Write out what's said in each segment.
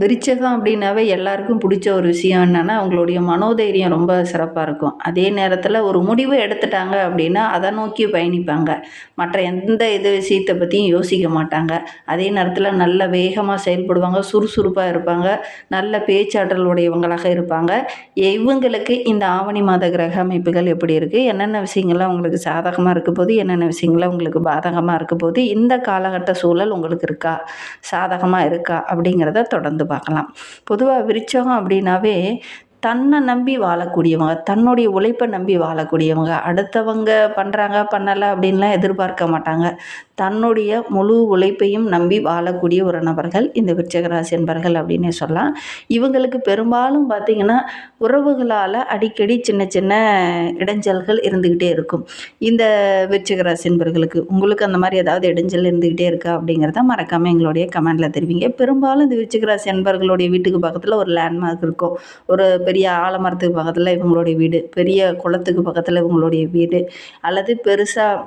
விருச்சகம் அப்படின்னாவே எல்லாருக்கும் பிடிச்ச ஒரு விஷயம் என்னன்னா, அவங்களுடைய மனோதைரியம் ரொம்ப சிறப்பா இருக்கும். அதே நேரத்தில ஒரு முடிவு எடுத்துட்டாங்க அப்படின்னா, அத நோக்கி பயணிப்பாங்க. மற்ற எந்த விஷயத்த பத்தியும் யோசிக்க மாட்டாங்க. அதே நேரத்தில நல்ல வேகமா செயல்படுவாங்க, சுறுசுறுப்பா இருப்பாங்க, நல்ல பேச்சாற்றல் உடையவங்களாக இருப்பாங்க. இவங்களுக்கு இந்த ஆவணி மாத கிரக அமைப்புகள் எப்படி இருக்கு? என்னென்ன விஷயங்கள்லாம் உங்களுக்கு சாதகமா இருக்க போது? என்னென்ன விஷயங்கள்லாம் உங்களுக்கு பாதகமா இருக்க போது? இந்த காலகட்ட சூழல் உங்களுக்கு இருக்கா? சாதகமா இருக்கா? அப்படிங்கிறத தொடர்ந்து பார்க்கலாம். பொதுவா விருச்சகம் அப்படின்னாவே தன்னை நம்பி வாழக்கூடியவங்க, தன்னுடைய உழைப்பை நம்பி வாழக்கூடியவங்க, அடுத்தவங்க பண்ணுறாங்க பண்ணலை அப்படின்லாம் எதிர்பார்க்க மாட்டாங்க. தன்னுடைய முழு உழைப்பையும் நம்பி வாழக்கூடிய ஒரு நபர்கள் இந்த விருச்சிக ராசி என்பர்கள் அப்படின்னே சொல்லலாம். இவங்களுக்கு பெரும்பாலும் பார்த்திங்கன்னா உறவுகளால் அடிக்கடி சின்ன சின்ன இடைஞ்சல்கள் இருந்துக்கிட்டே இருக்கும். இந்த விருச்சிக ராசி என்பர்களுக்கு உங்களுக்கு அந்த மாதிரி ஏதாவது இடைஞ்சல் இருந்துக்கிட்டே இருக்கா அப்படிங்கிறத மறக்காமல் எங்களுடைய கமெண்டில் தெரிவிங்க. பெரும்பாலும் இந்த விருச்சிக ராசி என்பர்களுடைய வீட்டுக்கு பக்கத்தில் ஒரு லேண்ட்மார்க் இருக்கும். ஒரு பெரிய ஆலமரத்துக்கு பக்கத்தில் இவங்களுடைய வீடு, பெரிய குளத்துக்கு பக்கத்தில் இவங்களுடைய வீடு, அல்லது பெருசாக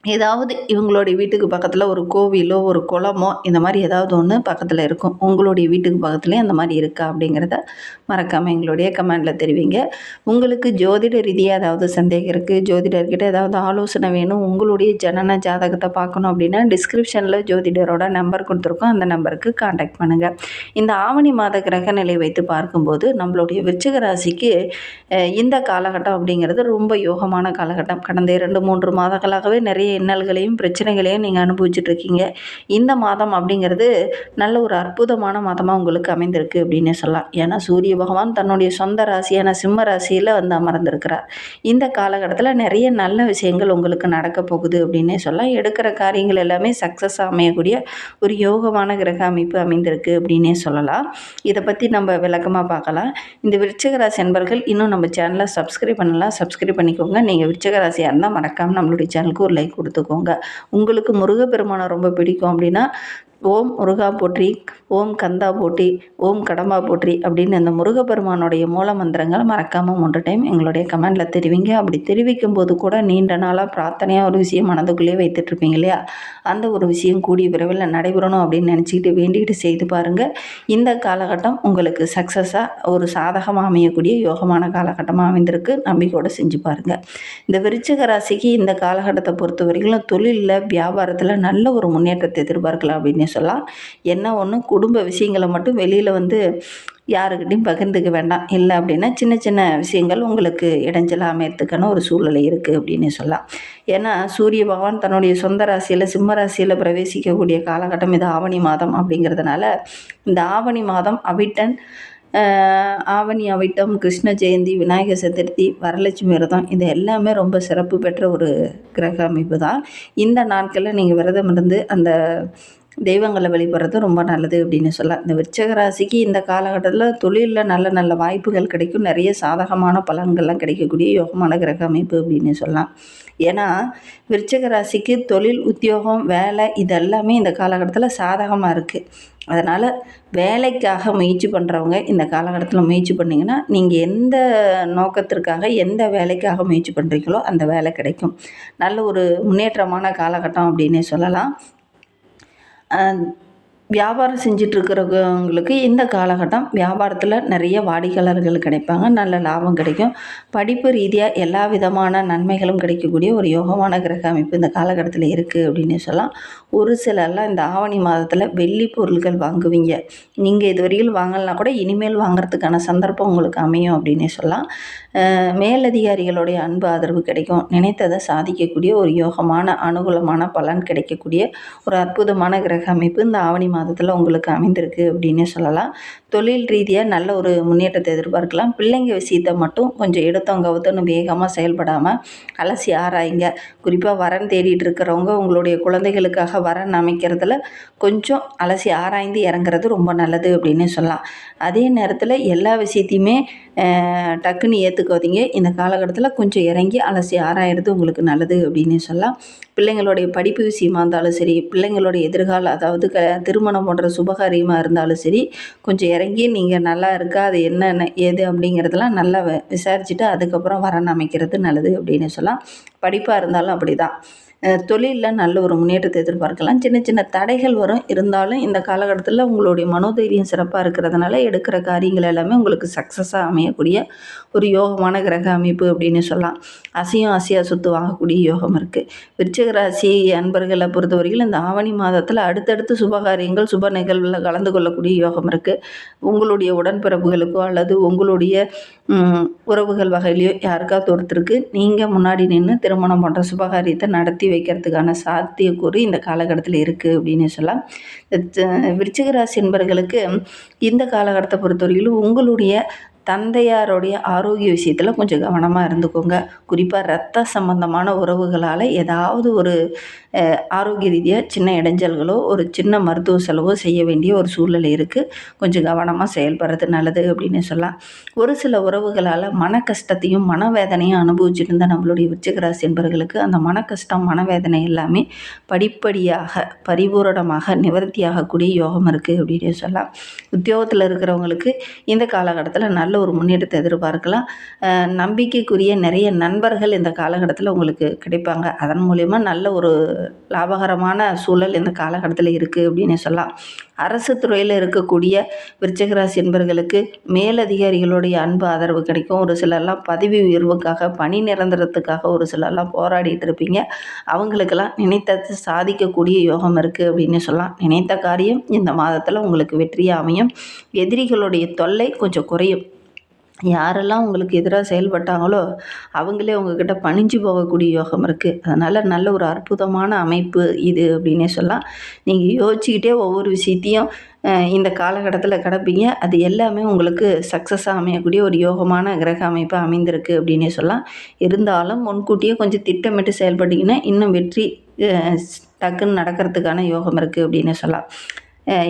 ஏதாவது இவங்களுடைய வீட்டுக்கு பக்கத்தில் ஒரு கோவிலோ ஒரு குளமோ இந்த மாதிரி ஏதாவது ஒன்று பக்கத்தில் இருக்கும். உங்களுடைய வீட்டுக்கு பக்கத்துலேயும் அந்த மாதிரி இருக்கா அப்படிங்கிறத மறக்காமல் எங்களுடைய கமெண்டில் தெரிவிங்க. உங்களுக்கு ஜோதிட ரீதியாக ஏதாவது சந்தேகம் இருக்குது, ஜோதிடர்கிட்ட ஏதாவது ஆலோசனை வேணும், உங்களுடைய ஜனன ஜாதகத்தை பார்க்கணும் அப்படின்னா டிஸ்கிரிப்ஷனில் ஜோதிடரோட நம்பர் கொடுத்துருக்கோம். அந்த நம்பருக்கு காண்டாக்ட் பண்ணுங்கள். இந்த ஆவணி மாத கிரக நிலை வைத்து பார்க்கும்போது நம்மளுடைய விருச்சிக ராசிக்கு இந்த காலகட்டம் அப்படிங்கிறது ரொம்ப யோகமான காலகட்டம். கடந்த 2-3 மாதங்களாகவே நிறைய இன்னல்களையும் பிரச்சனைகளையும் நீங்கள் அனுபவிச்சுட்ருக்கீங்க. இந்த மாதம் அப்படிங்கிறது நல்ல ஒரு அற்புதமான மாதமாக உங்களுக்கு அமைந்திருக்கு அப்படின்னே சொல்லலாம். ஏன்னா சூரிய பகவான் தன்னுடைய சொந்த ராசியான சிம்ம ராசியில் வந்து அமர்ந்திருக்கிறார். இந்த காலகட்டத்தில் நிறைய நல்ல விஷயங்கள் உங்களுக்கு நடக்க போகுது அப்படின்னே சொல்லலாம். எடுக்கிற காரியங்கள் எல்லாமே சக்ஸஸ் அமையக்கூடிய ஒரு யோகமான கிரக அமைப்பு அமைந்திருக்கு அப்படின்னே சொல்லலாம். இதை பற்றி நம்ம விளக்கமாக பார்க்கலாம். இந்த விருச்சிக ராசி அன்பர்கள் இன்னும் நம்ம சேனலை சப்ஸ்கிரைப் பண்ணலாம், சப்ஸ்கிரைப் பண்ணிக்கோங்க. நீங்கள் விருச்சிக ராசியாக இருந்தால் மறக்காமல் நம்மளுடைய சேனலுக்கு ஒரு லைக் கொடுத்துக்கோங்க. உங்களுக்கு முருகப்பெருமானை ரொம்ப பிடிக்கும் அப்படின்னா ஓம் முருகா போற்றி, ஓம் கந்தா போற்றி, ஓம் கடம்பா போற்றி அப்படின்னு அந்த முருகப்பெருமானுடைய மூல மந்திரங்களை மறக்காமல் 3 டைம் எங்களுடைய கமெண்டில் தெரிவிங்க. அப்படி தெரிவிக்கும் போது கூட நீண்ட நாளாக பிரார்த்தனையாக ஒரு விஷயம் மனதுக்குள்ளேயே வைத்துட்ருப்பீங்க இல்லையா, அந்த ஒரு விஷயம் கூடிய விரைவில் நடைபெறணும் அப்படின்னு நினச்சிக்கிட்டு வேண்டிக்கிட்டு செய்து பாருங்கள். இந்த காலகட்டம் உங்களுக்கு சக்ஸஸாக ஒரு சாதகமாக அமையக்கூடிய யோகமான காலகட்டமாக அமைந்திருக்கு. நம்பிக்கையோடு செஞ்சு பாருங்கள். இந்த விருச்சிக ராசிக்கு இந்த காலகட்டத்தை பொறுத்த வரைக்கும் தொழிலில் வியாபாரத்தில் நல்ல ஒரு முன்னேற்றத்தை எதிர்பார்க்கலாம் அப்படின்னு சொல்லலாம். என்ன ஒன்று, குடும்ப விஷயங்களை மட்டும் வெளியில் வந்து யாருக்கிட்டையும் பகிர்ந்துக்க வேண்டாம். இல்லை அப்படின்னா சின்ன சின்ன விஷயங்கள் உங்களுக்கு இடைஞ்சலாக அமையறதுக்கான ஒரு சூழ்நிலை இருக்குது அப்படின்னு சொல்லலாம். ஏன்னா சூரிய பகவான் தன்னுடைய சொந்த ராசியில் சிம்ம ராசியில் பிரவேசிக்கக்கூடிய காலகட்டம் இது ஆவணி மாதம் அப்படிங்கிறதுனால இந்த ஆவணி மாதம் ஆவணி அவிட்டம், கிருஷ்ண ஜெயந்தி, விநாயகர் சதுர்த்தி, வரலட்சுமி விரதம் இது எல்லாமே ரொம்ப சிறப்பு பெற்ற ஒரு கிரக அமைப்பு தான். இந்த நாட்களில் நீங்கள் விரதம் இருந்து அந்த தெய்வங்களை வழிபடுறது ரொம்ப நல்லது அப்படின்னு சொல்லலாம். இந்த விருச்சிக ராசிக்கு இந்த காலகட்டத்தில் தொழிலில் நல்ல நல்ல வாய்ப்புகள் கிடைக்கும். நிறைய சாதகமான பலன்கள்லாம் கிடைக்கக்கூடிய யோகமான கிரக அமைப்பு அப்படின்னு சொல்லலாம். ஏன்னா விருச்சிக ராசிக்கு தொழில், உத்தியோகம், வேலை இதெல்லாமே இந்த காலகட்டத்தில் சாதகமாக இருக்குது. அதனால் வேலைக்காக முயற்சி பண்ணுறவங்க இந்த காலகட்டத்தில் முயற்சி பண்ணிங்கன்னா நீங்கள் எந்த நோக்கத்திற்காக எந்த வேலைக்காக முயற்சி பண்ணுறீங்களோ அந்த வேலை கிடைக்கும். நல்ல ஒரு முன்னேற்றமான காலகட்டம் அப்படின்னே சொல்லலாம். வியாபாரம் செஞ்சிட்ருக்கிறவங்களுக்கு இந்த காலகட்டம் வியாபாரத்தில் நிறைய வாடிக்கையாளர்கள் கிடைப்பாங்க, நல்ல லாபம் கிடைக்கும். படிப்பு ரீதியாக எல்லா விதமான நன்மைகளும் கிடைக்கக்கூடிய ஒரு யோகமான கிரக அமைப்பு இந்த காலகட்டத்தில் இருக்குது அப்படின்னு சொல்லலாம். ஒரு சிலர்லாம் இந்த ஆவணி மாதத்தில் வெள்ளி பொருட்கள் வாங்குவீங்க. நீங்கள் இதுவரையில் வாங்கலைனா கூட இனிமேல் வாங்குறதுக்கான சந்தர்ப்பம் உங்களுக்கு அமையும் அப்படின்னே சொல்லலாம். மேலதிகாரிகளுடைய அன்பு ஆதரவு கிடைக்கும். நினைத்ததை சாதிக்கக்கூடிய ஒரு யோகமான அனுகூலமான பலன் கிடைக்கக்கூடிய ஒரு அற்புதமான கிரக அமைப்பு இந்த ஆவணி மாதத்தில் உங்களுக்கு அமைந்திருக்கு அப்படின்னே சொல்லலாம். தொழில் ரீதியாக நல்ல ஒரு முன்னேற்றத்தை எதிர்பார்க்கலாம். பிள்ளைங்க விஷயத்தை மட்டும் கொஞ்சம் எடுத்தவங்க கவுத்தன்னு வேகமாக செயல்படாமல் அலசி ஆராயுங்க. குறிப்பாக வரன் தேடிட்டு இருக்கிறவங்க உங்களுடைய குழந்தைகளுக்காக வரன் அமைக்கிறதுல கொஞ்சம் அலசி ஆராய்ந்து இறங்குறது ரொம்ப நல்லது அப்படின்னு சொல்லலாம். அதே நேரத்தில் எல்லா விஷயத்தையுமே டக்குன்னு ஏற்றுக்காதீங்க. இந்த காலகட்டத்தில் கொஞ்சம் இறங்கி அலசி ஆராயிறது உங்களுக்கு நல்லது அப்படின்னு சொல்லலாம். பிள்ளைங்களுடைய படிப்பு விஷயமா இருந்தாலும் சரி, பிள்ளைங்களுடைய எதிர்காலம் அதாவது திருமணம் போன்ற சுபகாரியமாக இருந்தாலும் சரி, கொஞ்சம் இறங்கி நீங்கள் நல்லா இருக்கா, அது என்னென்ன ஏது அப்படிங்கிறதெல்லாம் நல்லா விசாரிச்சுட்டு அதுக்கப்புறம் வரன் அமைக்கிறது நல்லது அப்படின்னு சொல்லலாம். படிப்பாக இருந்தாலும் அப்படி தான். தொழிலில் நல்ல ஒரு முன்னேற்றத்தை எதிர்பார்க்கலாம். சின்ன சின்ன தடைகள் வரும். இருந்தாலும் இந்த காலகட்டத்தில் உங்களுடைய மனோதைரியம் சிறப்பாக இருக்கிறதுனால எடுக்கிற காரியங்கள் எல்லாமே உங்களுக்கு சக்ஸஸாக அமையக்கூடிய ஒரு யோகமான கிரக அமைப்பு அப்படின்னு சொல்லலாம். அசையும் அசையா சொத்து வாங்கக்கூடிய யோகம் இருக்குது. விருச்சிக ராசி அன்பர்களை பொறுத்தவரையில் இந்த ஆவணி மாதத்தில் அடுத்தடுத்து சுபகாரியங்கள் சுப நிகழ்வில் கலந்து கொள்ளக்கூடிய யோகம் இருக்குது. உங்களுடைய உடன்பிறப்புகளுக்கோ அல்லது உங்களுடைய உறவுகள் வகையிலையோ யாருக்காவது ஒருத்தருக்கு நீங்கள் முன்னாடி நின்று திருமணம் போன்ற சுபகாரியத்தை நடத்தி வைக்கிறதுக்கான சாத்தியக்கூறு இந்த காலகட்டத்தில் இருக்குது அப்படின்னு சொல்லலாம். விருச்சிக ராசி என்பவர்களுக்கு இந்த காலகட்டத்தை பொறுத்தவரையிலும் உங்களுடைய தந்தையாருடைய ஆரோக்கிய விஷயத்தில் கொஞ்சம் கவனமாக இருந்துக்கோங்க. குறிப்பாக இரத்த சம்பந்தமான உறவுகளால் ஏதாவது ஒரு ஆரோக்கிய ரீதியாக சின்ன இடைஞ்சல்களோ ஒரு சின்ன மருத்துவ செலவோ செய்ய வேண்டிய ஒரு சூழ்நிலை இருக்குது. கொஞ்சம் கவனமாக செயல்படுறது நல்லது அப்படின்னு சொல்லலாம். ஒரு சில உறவுகளால் மன கஷ்டத்தையும் மனவேதனையும் அனுபவிச்சுட்டு இருந்த நம்மளுடைய விருச்சிக ராசி என்பவர்களுக்கு அந்த மன கஷ்டம் மனவேதனை எல்லாமே படிப்படியாக பரிபூரணமாக நிவர்த்தியாகக்கூடிய யோகம் இருக்குது அப்படின்னு சொல்லலாம். உத்தியோகத்தில் இருக்கிறவங்களுக்கு இந்த காலகட்டத்தில் நல்ல ஒரு முன்னேற்றத்தை எதிர்பார்க்கலாம். நம்பிக்கைக்குரிய நிறைய நண்பர்கள் இந்த காலகட்டத்தில் உங்களுக்கு கிடைப்பாங்க. அதன் மூலயமா நல்ல ஒரு லாபகரமான சூழல் இந்த காலகட்டத்தில் இருக்குது அப்படின்னு சொல்லலாம். அரசு துறையில் இருக்கக்கூடிய விருச்சிக ராசி என்பவர்களுக்கு மேலதிகாரிகளுடைய அன்பு ஆதரவு கிடைக்கும். ஒரு சிலர்லாம் பதவி உயர்வுக்காக பணி நிரந்தரத்துக்காக ஒரு சிலர்லாம் போராடிட்டு இருப்பீங்க. அவங்களுக்கெல்லாம் நினைத்தது சாதிக்கக்கூடிய யோகம் இருக்குது அப்படின்னு சொல்லலாம். நினைத்த காரியம் இந்த மாதத்தில் உங்களுக்கு வெற்றியாக அமையும். எதிரிகளுடைய தொல்லை கொஞ்சம் குறையும். யாரெல்லாம் உங்களுக்கு எதிராக செயல்பட்டாங்களோ அவங்களே உங்ககிட்ட பணிஞ்சு போகக்கூடிய யோகம் இருக்குது. அதனால் நல்ல ஒரு அற்புதமான அமைப்பு இது அப்படின்னே சொல்லலாம். நீங்கள் யோசிச்சுக்கிட்டே ஒவ்வொரு விஷயத்தையும் இந்த காலகட்டத்தில் கிடப்பீங்க. அது எல்லாமே உங்களுக்கு சக்ஸஸாக அமையக்கூடிய ஒரு யோகமான கிரக அமைப்பு அமைந்திருக்கு அப்படின்னே சொல்லலாம். இருந்தாலும் முன்கூட்டியே கொஞ்சம் திட்டமிட்டு செயல்பட்டிங்கன்னா இன்னும் வெற்றி டக்குன்னு நடக்கிறதுக்கான யோகம் இருக்குது அப்படின்னு சொல்லலாம்.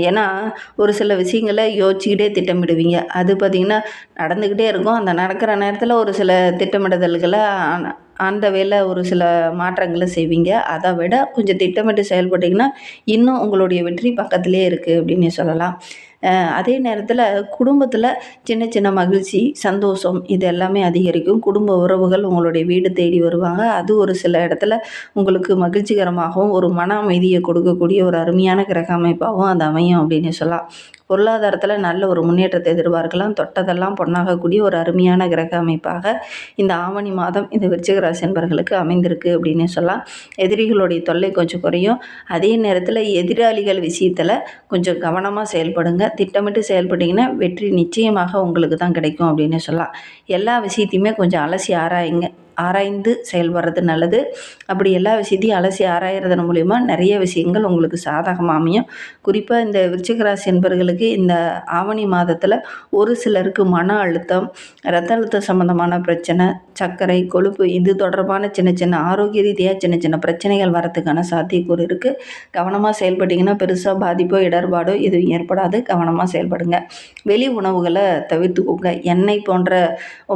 ஏன்னா ஒரு சில விஷயங்களை யோசிச்சுக்கிட்டே திட்டமிடுவீங்க. அது பார்த்திங்கன்னா நடந்துக்கிட்டே இருக்கும். அந்த நடக்கிற நேரத்தில் ஒரு சில திட்டமிடுதல்களை அந்த வேலை ஒரு சில மாற்றங்களை செய்வீங்க. அதை விட கொஞ்சம் திட்டமிட்டு செயல்பட்டிங்கன்னா இன்னும் உங்களுடைய வெற்றி பக்கத்திலே இருக்குது அப்படின்னு சொல்லலாம். அதே நேரத்தில் குடும்பத்தில் சின்ன சின்ன மகிழ்ச்சி சந்தோஷம் இது எல்லாமே அதிகரிக்கும். குடும்ப உறவுகள் உங்களுடைய வீடு தேடி வருவாங்க. அது ஒரு சில இடத்துல உங்களுக்கு மகிழ்ச்சிகரமாகவும் ஒரு மன அமைதியை கொடுக்கக்கூடிய ஒரு அருமையான கிரக அமைப்பாகவும் அது அமையும் அப்படின்னு சொல்லலாம். பொருளாதாரத்தில் நல்ல ஒரு முன்னேற்றத்தை எதிர்பார்க்கலாம். தொட்டதெல்லாம் பொன்னாகக்கூடிய ஒரு அருமையான கிரக அமைப்பாக இந்த ஆவணி மாதம் இந்த விருச்சிக ராசி என்பவர்களுக்கு அமைந்திருக்கு அப்படின்னு சொல்லலாம். எதிரிகளுடைய தொல்லை கொஞ்சம் குறையும். அதே நேரத்தில் எதிராளிகள் விஷயத்தில் கொஞ்சம் கவனமாக செயல்படுங்க. திட்டமிட்டு செயல்பட்டிங்கன்னா வெற்றி நிச்சயமாக உங்களுக்கு தான் கிடைக்கும் அப்படின்னு சொல்லலாம். எல்லா விஷயத்தையுமே கொஞ்சம் அலசி ஆராய்ந்து செயல்படுறது நல்லது. அப்படி எல்லா விஷயத்தையும் அலசி ஆராயிறதன் மூலிமா நிறைய விஷயங்கள் உங்களுக்கு சாதகமாக அமையும். குறிப்பாக இந்த விருச்சிக ராசி என்பவர்களுக்கு இந்த ஆவணி மாதத்தில் ஒரு சிலருக்கு மன அழுத்தம் இரத்த அழுத்தம் சம்மந்தமான பிரச்சனை சர்க்கரை கொழுப்பு இது தொடர்பான சின்ன சின்ன ஆரோக்கிய ரீதியாக சின்ன சின்ன பிரச்சனைகள் வரத்துக்கான சாத்தியக்கூறு இருக்குது. கவனமாக செயல்பட்டிங்கன்னா பெருசாக பாதிப்போ இடர்பாடோ எதுவும் ஏற்படாது. கவனமாக செயல்படுங்க. வெளி உணவுகளை தவிர்த்துக்கோங்க. எண்ணெய் போன்ற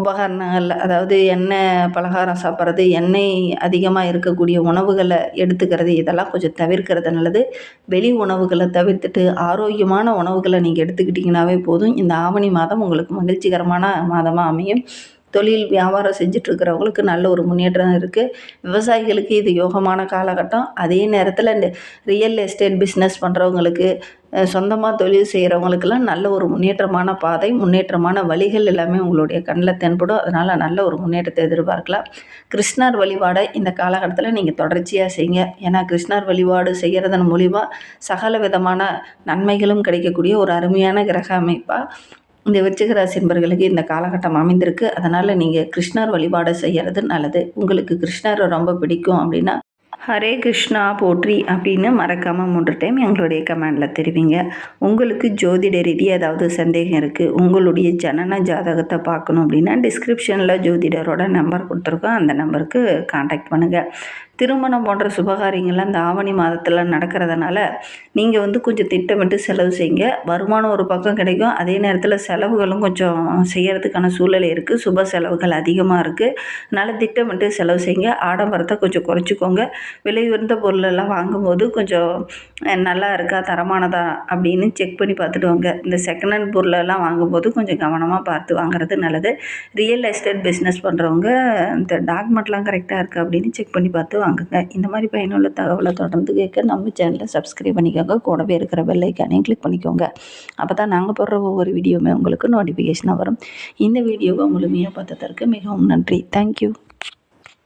உபகரணங்கள் அதாவது எண்ணெய் பலகாரம் சாப்பிட்றது எண்ணெய் அதிகமாக இருக்கக்கூடிய உணவுகளை எடுத்துக்கிறது இதெல்லாம் கொஞ்சம் தவிர்க்கிறது நல்லது. வெளி உணவுகளை தவிர்த்துட்டு ஆரோக்கியமான உணவுகளை நீங்கள் எடுத்துக்கிட்டிங்கனாவே போதும். இந்த ஆவணி மாதம் உங்களுக்கு மகிழ்ச்சிகரமான மாதமாக அமையும். தொழில் வியாபாரம் செஞ்சிட்ருக்கிறவங்களுக்கு நல்ல ஒரு முன்னேற்றம் இருக்குது. விவசாயிகளுக்கு இது யோகமான காலகட்டம். அதே நேரத்தில் இந்த ரியல் எஸ்டேட் பிஸ்னஸ் பண்ணுறவங்களுக்கு சொந்தமாக தொழில் செய்கிறவங்களுக்கெல்லாம் நல்ல ஒரு முன்னேற்றமான பாதை முன்னேற்றமான வழிகள் எல்லாமே உங்களுடைய கண்ணில் தென்படும். அதனால் நல்ல ஒரு முன்னேற்றத்தை எதிர்பார்க்கலாம். கிருஷ்ணர் வழிபாடை இந்த காலகட்டத்தில் நீங்கள் தொடர்ச்சியாக செய்யுங்க. ஏன்னா கிருஷ்ணர் வழிபாடு செய்கிறதன் மூலிமா சகல விதமான நன்மைகளும் கிடைக்கக்கூடிய ஒரு அருமையான கிரக அமைப்பாக இந்த விருச்சிக ராசி என்பவர்களுக்கு இந்த காலகட்டம் அமைந்திருக்கு. அதனால் நீங்கள் கிருஷ்ணர் வழிபாடு செய்கிறது நல்லது. உங்களுக்கு கிருஷ்ணரை ரொம்ப பிடிக்கும் அப்படின்னா ஹரே கிருஷ்ணா போற்றி அப்படின்னு மறக்காமல் 3 டைம் எங்களுடைய கமெண்டில் தெரிவிங்க. உங்களுக்கு ஜோதிட ரீதியாக ஏதாவது சந்தேகம் இருக்குது உங்களுடைய ஜனன ஜாதகத்தை பார்க்கணும் அப்படின்னா டிஸ்கிரிப்ஷனில் ஜோதிடரோட நம்பர் கொடுத்துருக்கோம். அந்த நம்பருக்கு காண்டாக்ட் பண்ணுங்கள். திருமணம் போன்ற சுபகாரியங்கள்லாம் இந்த ஆவணி மாதத்தில் நடக்கிறதுனால நீங்கள் கொஞ்சம் திட்டமிட்டு செலவு செய்யுங்க. வருமானம் ஒரு பக்கம் கிடைக்கும். அதே நேரத்தில் செலவுகளும் கொஞ்சம் செய்கிறதுக்கான சூழ்நிலை இருக்குது. சுப செலவுகள் அதிகமாக இருக்குது. அதனால் திட்டமிட்டு செலவு செய்யுங்க. ஆடம்பரத்தை கொஞ்சம் குறைச்சிக்கோங்க. விலை உயர்ந்த பொருளெல்லாம் வாங்கும்போது கொஞ்சம் நல்லா இருக்கா தரமானதா அப்படின்னு செக் பண்ணி பார்த்துட்டு வாங்க. இந்த செகண்ட் ஹேண்ட் பொருளெல்லாம் வாங்கும்போது கொஞ்சம் கவனமாக பார்த்து வாங்குறது நல்லது. ரியல் எஸ்டேட் பிஸ்னஸ் பண்ணுறவங்க இந்த டாக்குமெண்ட்லாம் கரெக்டாக இருக்குது அப்படின்னு செக் பண்ணி பார்த்து வாங்குங்க. இந்த மாதிரி பயனுள்ள தகவலை தொடர்ந்து கேட்க நம்ம சேனலை சப்ஸ்கிரைப் பண்ணிக்கோங்க. கூடவே இருக்கிற பெல் ஐக்கானையும் கிளிக் பண்ணிக்கோங்க. அப்போ தான் நாங்கள் போடுற ஒவ்வொரு வீடியோவுமே உங்களுக்கு நோட்டிஃபிகேஷனாக வரும். இந்த வீடியோவை முழுமையாக பார்த்ததற்கு மிகவும் நன்றி. தேங்க்யூ.